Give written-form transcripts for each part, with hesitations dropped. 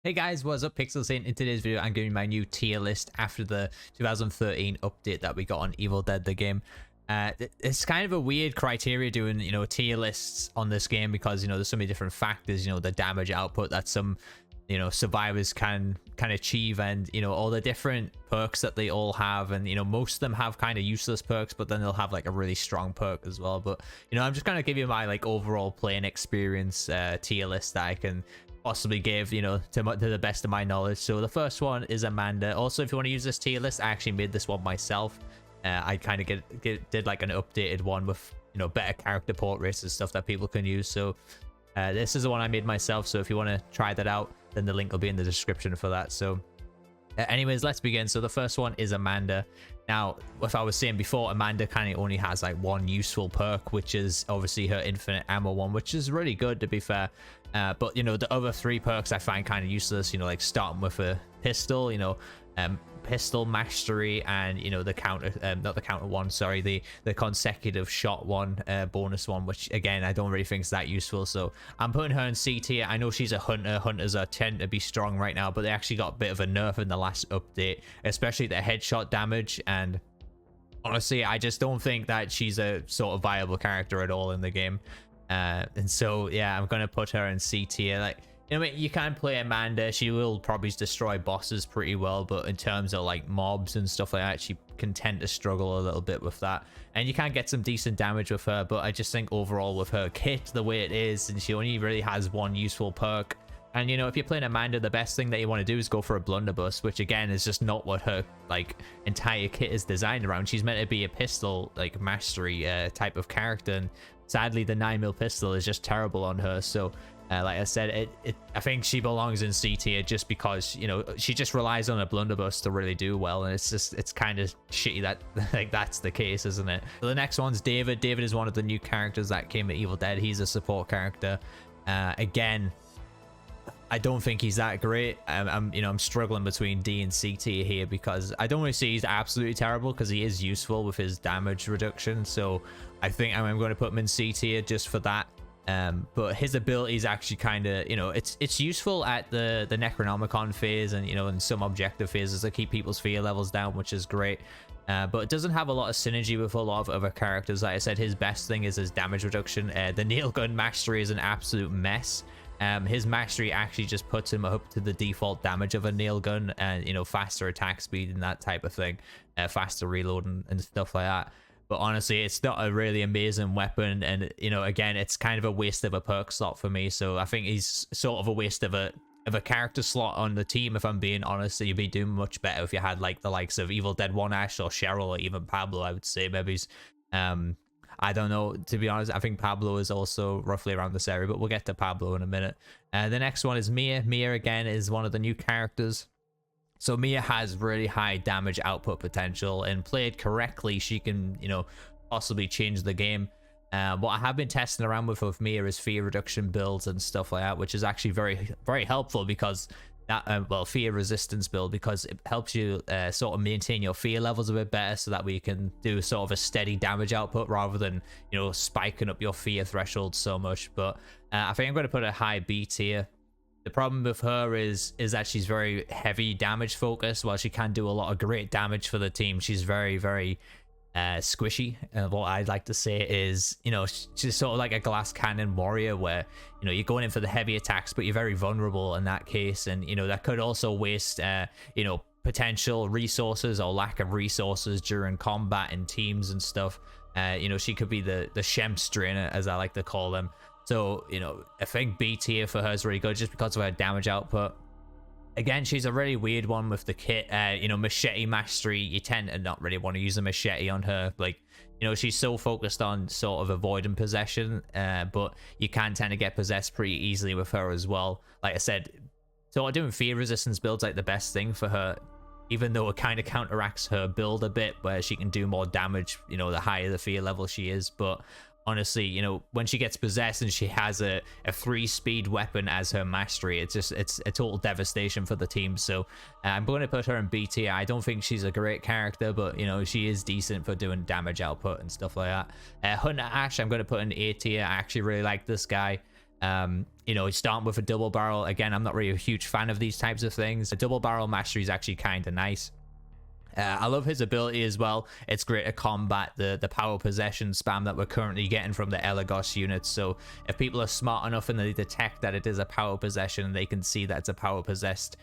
Hey guys, what's up? Pixels here. In today's video, I'm giving my new tier list after the 2013 update that we got on Evil Dead the game. It's kind of a weird criteria doing, tier lists on this game because, there's so many different factors, the damage output that some, survivors can achieve, and, all the different perks that they all have. And, most of them have kind of useless perks, but then they'll have like a really strong perk as well. But, I'm just going to give you my like overall playing experience tier list that I can possibly give, to the best of my knowledge. So the first one is Amanda. Also, if you want to use this tier list, I actually made this one myself. I kind of did like an updated one with better character portraits and stuff that people can use. So this is the one I made myself, so if you want to try that out, then the link will be in the description for that. So anyways, let's begin. So the first one is Amanda. Now, if I was saying before, Amanda kind of only has like one useful perk, which is obviously her infinite ammo one, which is really good, to be fair. But the other three perks I find kind of useless, like starting with a pistol, pistol mastery, and the counter, not the counter one, sorry, the consecutive shot one, bonus one, which again I don't really think is that useful. So I'm putting her in C tier. I know she's a hunter. Hunters tend to be strong right now, but they actually got a bit of a nerf in the last update, especially the headshot damage. And honestly, I just don't think that she's a sort of viable character at all in the game. And so yeah, I'm gonna put her in C tier. Like, you can play Amanda. She will probably destroy bosses pretty well, but in terms of like mobs and stuff like that, she can tend to struggle a little bit with that. And you can get some decent damage with her, but I just think overall with her kit the way it is, and she only really has one useful perk. And if you're playing Amanda, the best thing that you want to do is go for a blunderbuss, which again is just not what her like entire kit is designed around. She's meant to be a pistol like mastery type of character, and sadly the 9mm pistol is just terrible on her. So like I said, I think she belongs in C tier just because she just relies on a blunderbuss to really do well, and it's kind of shitty that like that's the case, isn't it? So the next one's David. David is one of the new characters that came at Evil Dead. He's a support character. Again, I don't think he's that great. I'm struggling between D and C tier here because I don't really see he's absolutely terrible, because he is useful with his damage reduction. So I think I'm going to put him in C tier just for that. But his ability is actually kind of, it's useful at the Necronomicon phase and, in some objective phases to keep people's fear levels down, which is great. But it doesn't have a lot of synergy with a lot of other characters. Like I said, his best thing is his damage reduction. The nail gun mastery is an absolute mess. His mastery actually just puts him up to the default damage of a nail gun, and faster attack speed and that type of thing, faster reload and stuff like that. But honestly, it's not a really amazing weapon, and again, it's kind of a waste of a perk slot for me. So I think he's sort of a waste of a character slot on the team, if I'm being honest. So you'd be doing much better if you had like the likes of Evil Dead 1 Ash or Cheryl or even Pablo. I would say maybe I don't know, to be honest. I think Pablo is also roughly around this area, but we'll get to Pablo in a minute. The next one is Mia. Mia again is one of the new characters. So Mia has really high damage output potential, and played correctly, she can, possibly change the game. What I have been testing around with Mia is fear reduction builds and stuff like that, which is actually very, very helpful, because that, fear resistance build, because it helps you sort of maintain your fear levels a bit better, so that we can do sort of a steady damage output rather than, spiking up your fear threshold so much. But I think I'm going to put a high B tier. The problem with her is that she's very heavy damage focused. While she can do a lot of great damage for the team, she's very, very squishy. And what I'd like to say is, she's sort of like a glass cannon warrior, where you're going in for the heavy attacks, but you're very vulnerable in that case. And that could also waste potential resources or lack of resources during combat in teams and stuff. She could be the Shemp strainer, as I like to call them. So, I think B tier for her is really good just because of her damage output. Again, she's a really weird one with the kit. Machete mastery, you tend to not really want to use a machete on her. Like, she's so focused on sort of avoiding possession, but you can tend to get possessed pretty easily with her as well. Like I said, sort of doing fear resistance builds like the best thing for her, even though it kind of counteracts her build a bit, where she can do more damage, the higher the fear level she is. But honestly, when she gets possessed and she has a 3-speed weapon as her mastery, it's a total devastation for the team. So I'm going to put her in B tier. I don't think she's a great character, but she is decent for doing damage output and stuff like that. Hunter Ash, I'm going to put in A tier. I actually really like this guy. You know, starting with a double barrel. Again, I'm not really a huge fan of these types of things. A double barrel mastery is actually kind of nice. I love his ability as well. It's great to combat the power possession spam that we're currently getting from the Elagos units. So if people are smart enough and they detect that it is a power possession and they can see that it's a power possessed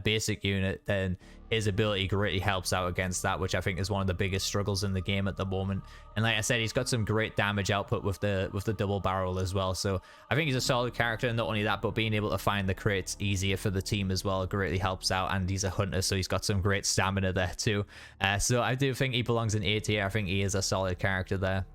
basic unit, then his ability greatly helps out against that, which I think is one of the biggest struggles in the game at the moment. And like I said, he's got some great damage output with the double barrel as well. So I think he's a solid character, and not only that, but being able to find the crates easier for the team as well greatly helps out. And he's a hunter, so he's got some great stamina there too. So I do think he belongs in A tier. I think he is a solid character there.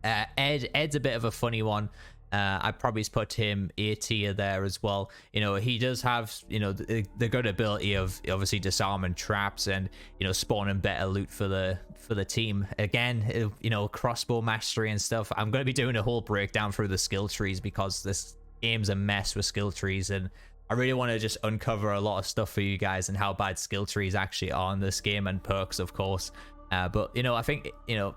Ed's a bit of a funny one. I'd probably put him A tier there as well. You know, he does have, you know, the good ability of obviously disarming traps and, you know, spawning better loot for the team. Again, you know, crossbow mastery and stuff. I'm going to be doing a whole breakdown through the skill trees because this game's a mess with skill trees, and I really want to just uncover a lot of stuff for you guys and how bad skill trees actually are in this game, and perks, of course. But, you know, I think, you know,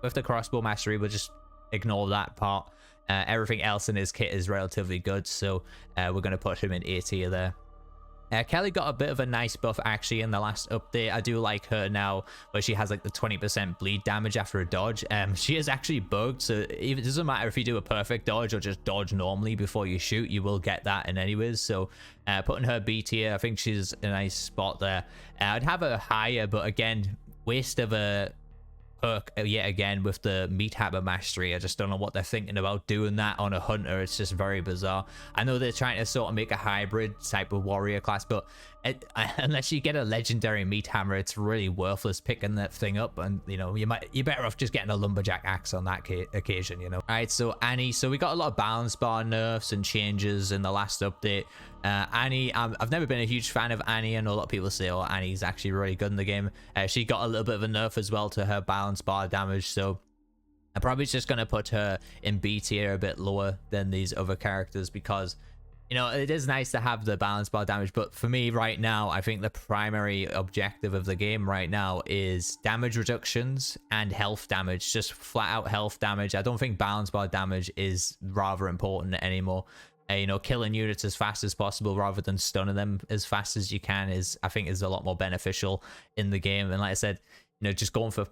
with the crossbow mastery, we'll just ignore that part. Everything else in his kit is relatively good, so we're going to put him in A tier there. Kelly got a bit of a nice buff actually in the last update. I do like her now, where she has like the 20% bleed damage after a dodge. She is actually bugged, so it doesn't matter if you do a perfect dodge or just dodge normally before you shoot, you will get that in anyways. So putting her B tier, I think she's a nice spot there. I'd have her higher, but again, waste of a perk yet again with the meat hammer mastery. I just don't know what they're thinking about doing that on a hunter. It's just very bizarre. I know they're trying to sort of make a hybrid type of warrior class, but unless you get a legendary meat hammer, it's really worthless picking that thing up. And you know, you're better off just getting a lumberjack axe on that occasion, you know. All right, so Annie. So we got a lot of balance bar nerfs and changes in the last update. Annie, I've never been a huge fan of Annie. I know a lot of people say, oh, Annie's actually really good in the game. She got a little bit of a nerf as well to her balance bar damage, so I'm probably just going to put her in B tier, a bit lower than these other characters, because, you know, it is nice to have the balance bar damage, but for me right now, I think the primary objective of the game right now is damage reductions and health damage, just flat out health damage. I don't think balance bar damage is rather important anymore. You know, killing units as fast as possible rather than stunning them as fast as you can I think is a lot more beneficial in the game. And like I said, you know, just going for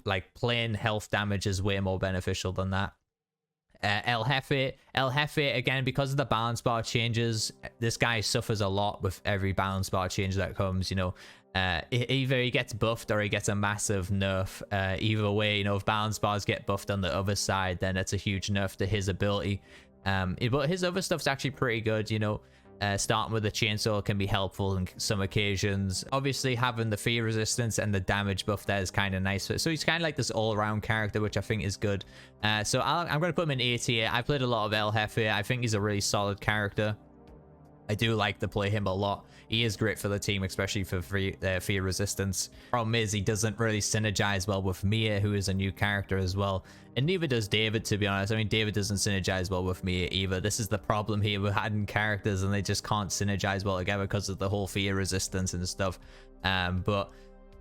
like plain health damage is way more beneficial than that. El Jefe, again, because of the balance bar changes, this guy suffers a lot with every balance bar change that comes, you know. Either he gets buffed or he gets a massive nerf. Either way, you know, if balance bars get buffed on the other side, then it's a huge nerf to his ability. But his other stuff's actually pretty good, you know. Starting with the chainsaw can be helpful in some occasions. Obviously, having the fear resistance and the damage buff there is kind of nice. So he's kind of like this all-around character, which I think is good. So I'm going to put him in A tier. I played a lot of El Jefe. I think he's a really solid character. I do like to play him a lot. He is great for the team, especially for fear resistance. Problem is, he doesn't really synergize well with Mia, who is a new character as well. And neither does David, to be honest. I mean, David doesn't synergize well with Mia either. This is the problem here with adding characters, and they just can't synergize well together because of the whole fear resistance and stuff. But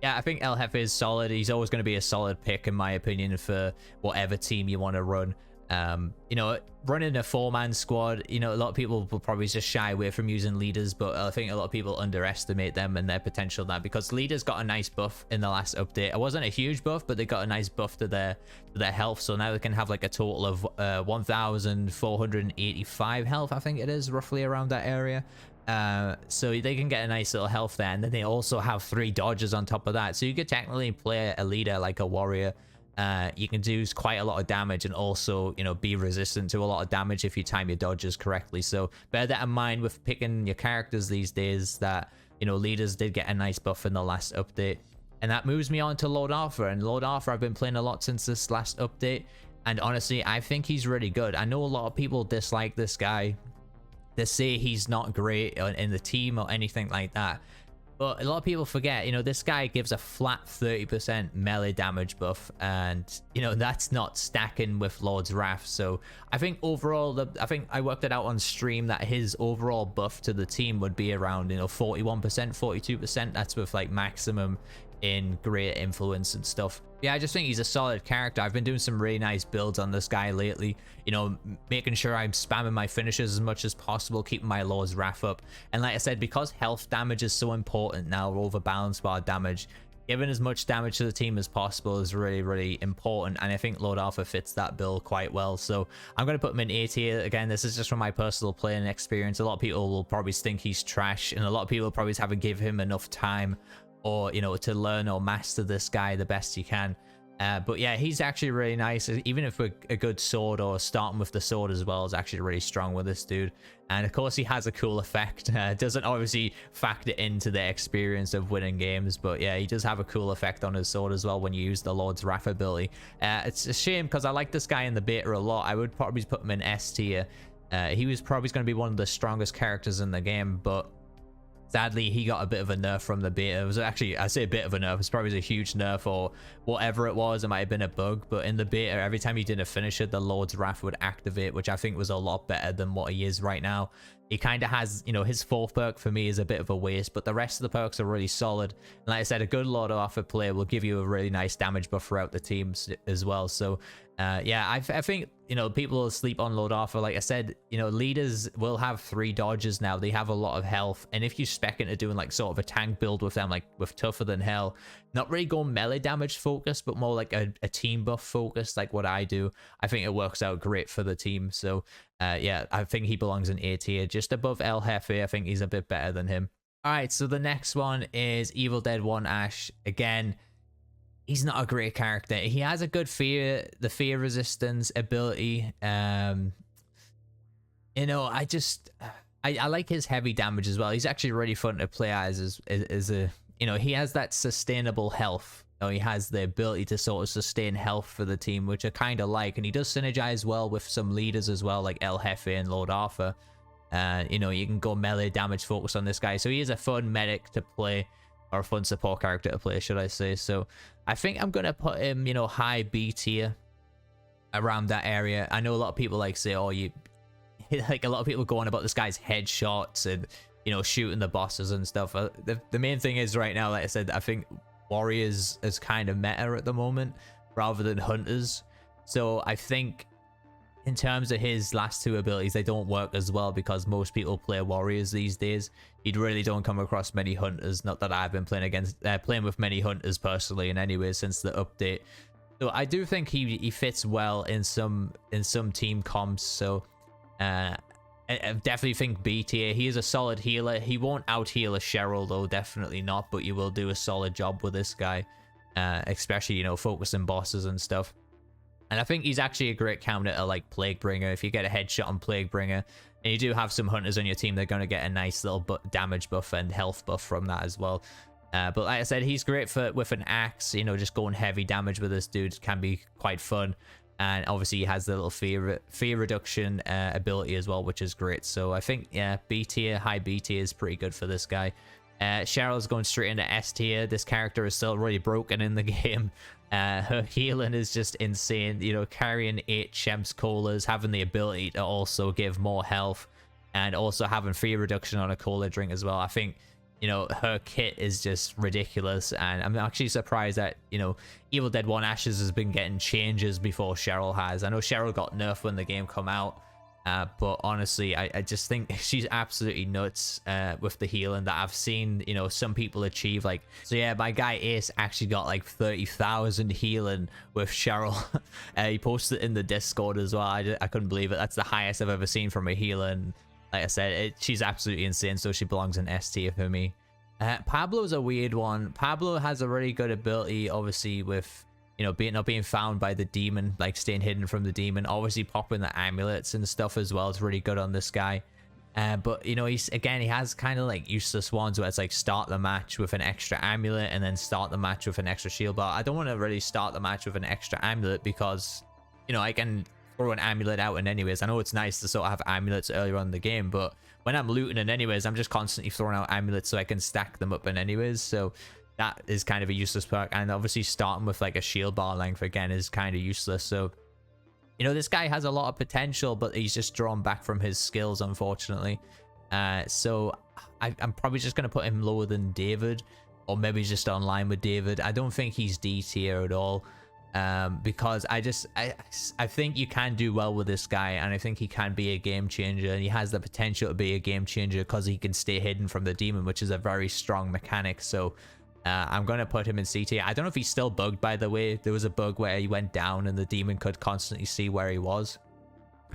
yeah, I think El Jefe is solid. He's always going to be a solid pick, in my opinion, for whatever team you want to run. You know, running a 4-man squad, you know, a lot of people will probably just shy away from using leaders, but I think a lot of people underestimate them and their potential now, because leaders got a nice buff in the last update. It wasn't a huge buff, but they got a nice buff to their health, so now they can have like a total of 1,485 health, I think it is, roughly around that area. So they can get a nice little health there, and then they also have 3 dodges on top of that, so you could technically play a leader like a warrior. You can do quite a lot of damage and also, you know, be resistant to a lot of damage if you time your dodges correctly. So bear that in mind with picking your characters these days, that, you know, leaders did get a nice buff in the last update. And that moves me on to Lord Arthur. And Lord Arthur, I've been playing a lot since this last update, and honestly, I think he's really good. I know a lot of people dislike this guy. They say he's not great in the team or anything like that. But a lot of people forget, you know, this guy gives a flat 30% melee damage buff, and, you know, that's not stacking with Lord's Wrath. So I think overall, I think I worked it out on stream that his overall buff to the team would be around, you know, 41%, 42%. That's with like maximum in greater influence and stuff. Yeah, I just think he's a solid character. I've been doing some really nice builds on this guy lately, you know, making sure I'm spamming my finishes as much as possible, keeping my Lord's Wrath up. And like I said, because health damage is so important now over balance bar damage, giving as much damage to the team as possible is really, really important, and I think Lord Arthur fits that bill quite well. So I'm going to put him in A tier. Again, this is just from my personal playing experience. A lot of people will probably think he's trash, and a lot of people probably haven't given him enough time, or, you know, to learn or master this guy the best you can. But yeah, he's actually really nice. Even if a good sword, or starting with the sword as well, is actually really strong with this dude. And of course, he has a cool effect. Doesn't obviously factor into the experience of winning games, but yeah, he does have a cool effect on his sword as well when you use the Lord's Wrath ability. It's a shame because I like this guy in the beta a lot. I would probably put him in S tier. He was probably going to be one of the strongest characters in the game, but sadly, he got a bit of a nerf from the beta. It was actually, I say a bit of a nerf, it's probably a huge nerf or whatever it was. It might have been a bug, but in the beta, every time he did a finisher, the Lord's Wrath would activate, which I think was a lot better than what he is right now. He kind of has, you know, his fourth perk for me is a bit of a waste, but the rest of the perks are really solid. And like I said, a good Lord Arthur player will give you a really nice damage buff throughout the teams as well. So yeah, I think, you know, people will sleep on Lord Arthur. Like I said, you know, leaders will have 3 dodges now. They have a lot of health, and if you spec into doing like sort of a tank build with them, like with Tougher Than Hell, not really going melee damage focused, but more like a team buff focused, like what I do, I think it works out great for the team. So yeah, I think he belongs in A tier, just above El Jefe. I think he's a bit better than him. All right, so the next one is Evil Dead 1 Ash. Again, he's not a great character. He has a good fear resistance ability. You know, I like his heavy damage as well. He's actually really fun to play as a, you know, he has that sustainable health. You know, he has the ability to sort of sustain health for the team, which I kind of like. And he does synergize well with some leaders as well, like El Jefe and Lord Arthur. You know, you can go melee damage focus on this guy. So he is a fun medic to play, or a fun support character to play, should I say. So I think I'm going to put him, you know, high B tier around that area. I know a lot of people like say, oh, you, like a lot of people go on about this guy's headshots and, you know, shooting the bosses and stuff. The main thing is right now, like I said, I think warriors is kind of meta at the moment rather than hunters. So I think in terms of his last 2 abilities, they don't work as well because most people play warriors these days. You really don't come across many hunters. Not that I've been playing with many hunters personally in any way since the update. So I do think he fits well in some team comps. So I definitely think B tier. He is a solid healer. He won't out heal a Cheryl though, definitely not. But you will do a solid job with this guy, especially, you know, focusing bosses and stuff. And I think he's actually a great counter to like Plaguebringer. If you get a headshot on Plaguebringer, and you do have some hunters on your team, they're going to get a nice little damage buff and health buff from that as well. But like I said, he's great for with an axe. You know, just going heavy damage with this dude can be quite fun. And obviously he has the little fear reduction ability as well, which is great. So I think, yeah, B tier, high B tier is pretty good for this guy. Cheryl's going straight into S tier. This character is still really broken in the game. Her healing is just insane. You know, carrying 8 Shemps colas, having the ability to also give more health, and also having fear reduction on a cola drink as well. I think, you know, her kit is just ridiculous, and I'm actually surprised that, you know, Evil Dead 1 Ashes has been getting changes before Cheryl has. I know Cheryl got nerfed when the game come out, but honestly, I just think she's absolutely nuts with the healing that I've seen, you know, some people achieve. Like, so yeah, my guy Ace actually got like 30,000 healing with Cheryl. He posted it in the Discord as well. I couldn't believe it. That's the highest I've ever seen from a healer. And like I said, she's absolutely insane, so she belongs in S tier for me. Pablo's a weird one. Pablo has a really good ability, obviously, with, you know, not being found by the demon, like staying hidden from the demon. Obviously, popping the amulets and stuff as well is really good on this guy. But, you know, he has kind of like useless ones where it's like start the match with an extra amulet and then start the match with an extra shield. But I don't want to really start the match with an extra amulet because, you know, I can throw an amulet out in anyways. I know it's nice to sort of have amulets earlier on in the game, but when I'm looting in anyways, I'm just constantly throwing out amulets so I can stack them up in anyways. So that is kind of a useless perk. And obviously starting with like a shield bar length again is kind of useless. So, you know, this guy has a lot of potential, but he's just drawn back from his skills, unfortunately. So I'm probably just going to put him lower than David or maybe just online with David. I don't think he's D tier at all, because I think you can do well with this guy, and I think he can be a game changer, and he has the potential to be a game changer because he can stay hidden from the demon, which is a very strong mechanic. So I'm gonna put him in C tier. I don't know if he's still bugged, by the way. There was a bug where he went down and the demon could constantly see where he was.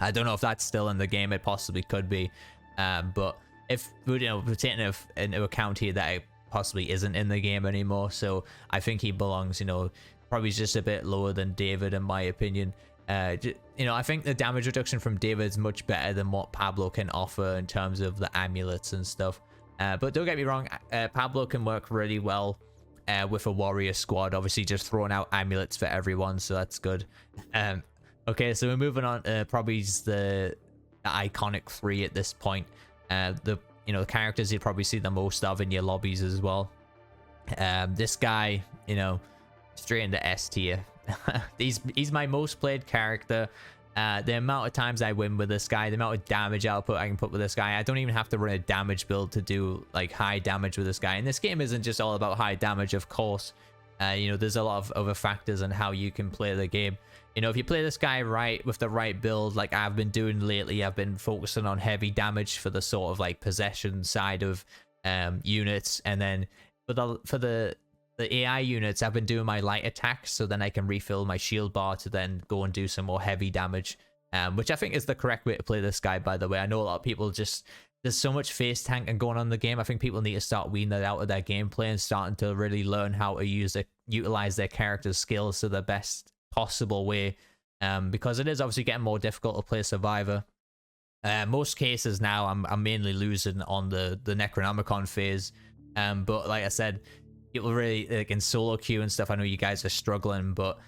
I don't know if that's still in the game. It possibly could be, but if we're taking into account here that it possibly isn't in the game anymore, so I think he belongs, probably just a bit lower than David in my opinion. I think the damage reduction from David is much better than what Pablo can offer in terms of the amulets and stuff. But don't get me wrong, Pablo can work really well with a warrior squad, obviously just throwing out amulets for everyone, so that's good. Okay, so we're moving on. Probably the iconic 3 at this point. The characters you'd probably see the most of in your lobbies as well. This guy, straight into S tier. He's my most played character. The amount of times I win with this guy, the amount of damage output I can put with this guy, I don't even have to run a damage build to do like high damage with this guy. And this game isn't just all about high damage, of course. There's a lot of other factors on how you can play the game. If you play this guy right with the right build, like I've been doing lately, I've been focusing on heavy damage for the sort of like possession side of units, and then for the AI units, I've been doing my light attacks, so then I can refill my shield bar to then go and do some more heavy damage, which I think is the correct way to play this guy, by the way. I know a lot of people there's so much face tanking going on in the game. I think people need to start weaning that out of their gameplay and starting to really learn how to utilize their character's skills to the best possible way, because it is obviously getting more difficult to play Survivor. Most cases now I'm mainly losing on the Necronomicon phase, but like I said, people really like in solo queue and stuff, I know you guys are struggling, but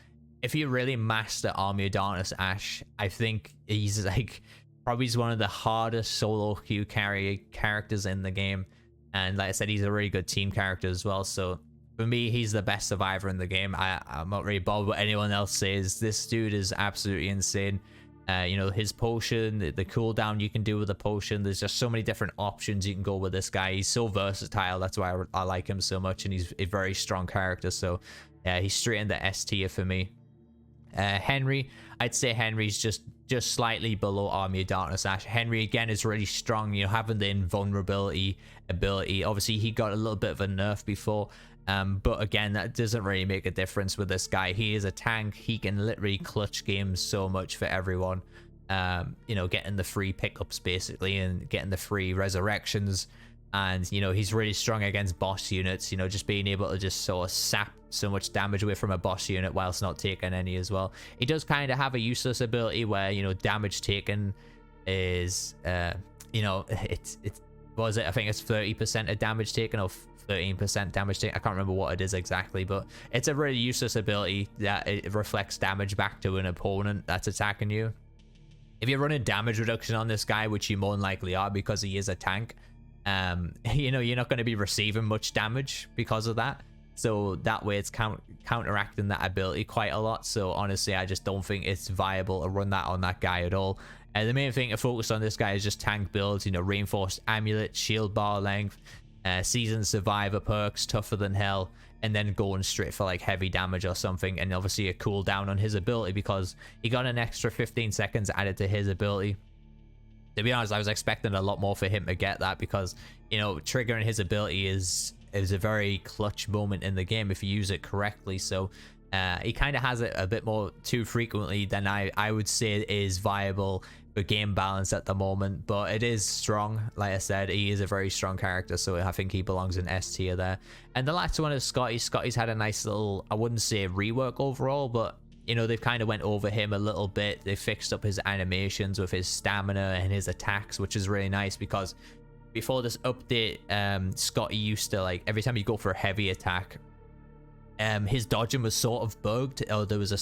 if you really master Army of Darkness Ash, I think he's like probably one of the hardest solo queue carry characters in the game. And like I said, he's a really good team character as well. So for me, he's the best survivor in the game. I'm not really bothered what anyone else says. This dude is absolutely insane. His potion, the cooldown you can do with the potion, there's just so many different options you can go with this guy. He's so versatile. That's why I like him so much, and he's a very strong character. So yeah, he's straight in the S tier for me. Henry, I'd say Henry's just slightly below Army of Darkness Ash. Henry again is really strong, having the invulnerability ability. Obviously he got a little bit of a nerf before, but again, that doesn't really make a difference with this guy. He is a tank. He can literally clutch games so much for everyone. Getting the free pickups basically, and getting the free resurrections. And he's really strong against boss units, just being able to just sort of sap so much damage away from a boss unit whilst not taking any as well. He does kind of have a useless ability where damage taken is it's what was it, I think it's 30% of damage taken or 13% damage taken. I can't remember what it is exactly, but it's a really useless ability that it reflects damage back to an opponent that's attacking you. If you're running damage reduction on this guy, which you more than likely are because he is a tank, you're not going to be receiving much damage because of that. So that way it's counteracting that ability quite a lot. So honestly, I just don't think it's viable to run that on that guy at all. The main thing to focus on this guy is just tank builds, reinforced amulet, shield bar length, seasoned survivor perks, tougher than hell, and then going straight for like heavy damage or something. And obviously a cooldown on his ability because he got an extra 15 seconds added to his ability. To be honest, I was expecting a lot more for him to get that because, triggering his ability is a very clutch moment in the game if you use it correctly. So he kind of has it a bit more too frequently than I would say is viable for game balance at the moment. But it is strong. Like I said, he is a very strong character, so I think he belongs in S tier there. And the last one is Scotty. Scotty's had a nice little, I wouldn't say rework overall, but they've kind of went over him a little bit. They fixed up his animations with his stamina and his attacks, which is really nice because before this update, Scotty used to, like, every time you go for a heavy attack, his dodging was sort of bugged, or there was a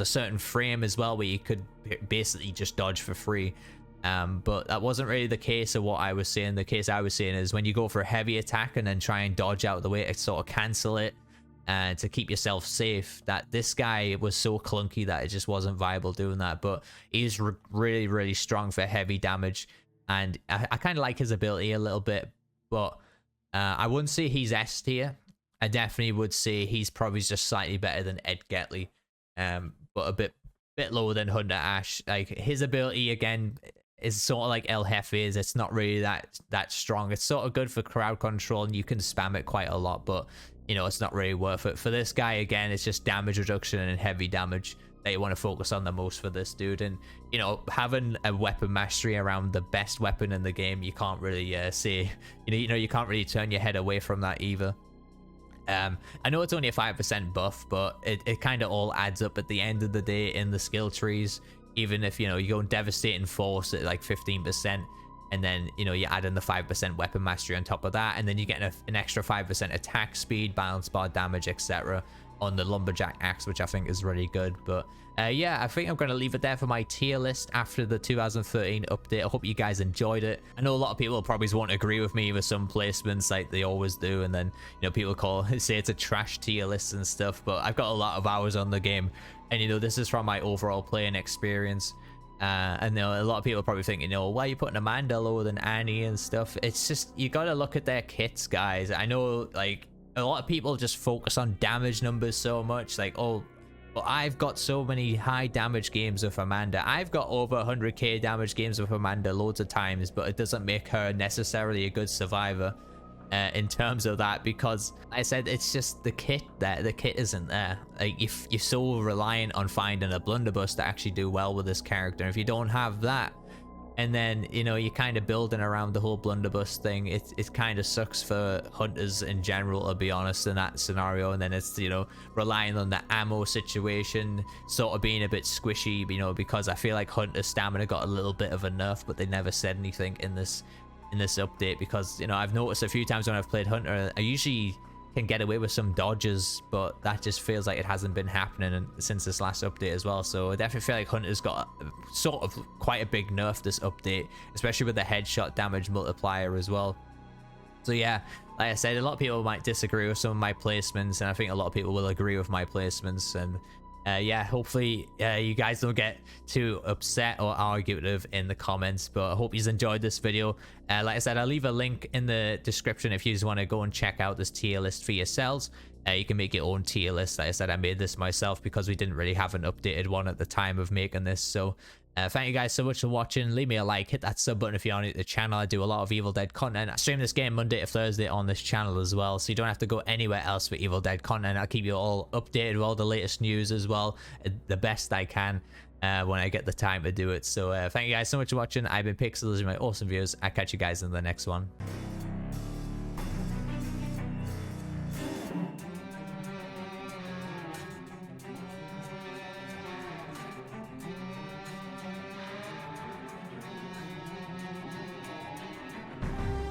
certain frame as well where you could basically just dodge for free. But that wasn't really the case of what I was saying. The case I was saying is when you go for a heavy attack and then try and dodge out of the way to sort of cancel it, and to keep yourself safe, that this guy was so clunky that it just wasn't viable doing that. But he's really, really strong for heavy damage, and I kind of like his ability a little bit, but I wouldn't say he's S tier. I definitely would say he's probably just slightly better than Ed Getley, but a bit lower than Hunter Ash. Like, his ability again is sort of like El Jefe's. It's not really that strong. It's sort of good for crowd control, and you can spam it quite a lot, but you know, it's not really worth it. For this guy, again, it's just damage reduction and heavy damage that you want to focus on the most for this dude. And you know, having a weapon mastery around the best weapon in the game, you can't really say, you know, you can't really turn your head away from that either. I know it's only a 5% buff, but it kind of all adds up at the end of the day in the skill trees. Even if, you know, you go devastating force at like 15%, and then, you know, you add in the 5% weapon mastery on top of that, and then you get an extra 5% attack speed, balance bar damage, etc. on the lumberjack axe, which I think is really good. But yeah, I think I'm going to leave it there for my tier list after the 2013 update. I hope you guys enjoyed it. I know a lot of people probably won't agree with me with some placements like they always do, and then, you know, people say it's a trash tier list and stuff, but I've got a lot of hours on the game, and you know, this is from my overall playing experience. And you know, a lot of people are probably thinking, you know, why are you putting Amanda lower than Annie and stuff? It's just, you got to look at their kits, guys. I know, like, a lot of people just focus on damage numbers so much, like, oh, well, I've got so many high damage games with Amanda. I've got over 100k damage games with Amanda loads of times, but it doesn't make her necessarily a good survivor in terms of that, because I said it's just the kit there. The kit isn't there. Like, if you're so reliant on finding a blunderbuss to actually do well with this character, if you don't have that, and then, you know, you're kind of building around the whole blunderbuss thing, it kind of sucks for hunters in general, to be honest, in that scenario. And then it's, you know, relying on the ammo situation sort of being a bit squishy, you know, because I feel like hunter stamina got a little bit of a nerf, but they never said anything in this update, because, you know, I've noticed a few times when I've played hunter, I usually can get away with some dodges, but that just feels like it hasn't been happening since this last update as well. So I definitely feel like hunter's got sort of quite a big nerf this update, especially with the headshot damage multiplier as well. So yeah, like I said, a lot of people might disagree with some of my placements, and I think a lot of people will agree with my placements. And yeah, hopefully you guys don't get too upset or argumentative in the comments, but I hope you enjoyed this video. Like I said, I'll leave a link in the description if you just want to go and check out this tier list for yourselves. You can make your own tier list. Like I said, I made this myself because we didn't really have an updated one at the time of making this. So thank you guys so much for watching. Leave me a like, hit that sub button if you're new to the channel. I do a lot of Evil Dead content. I stream this game Monday to Thursday on this channel as well, so you don't have to go anywhere else for Evil Dead content. I'll keep you all updated with all the latest news as well, the best I can when I get the time to do it. So thank you guys so much for watching. I've been Pixel, those are my awesome viewers. I'll catch you guys in the next one.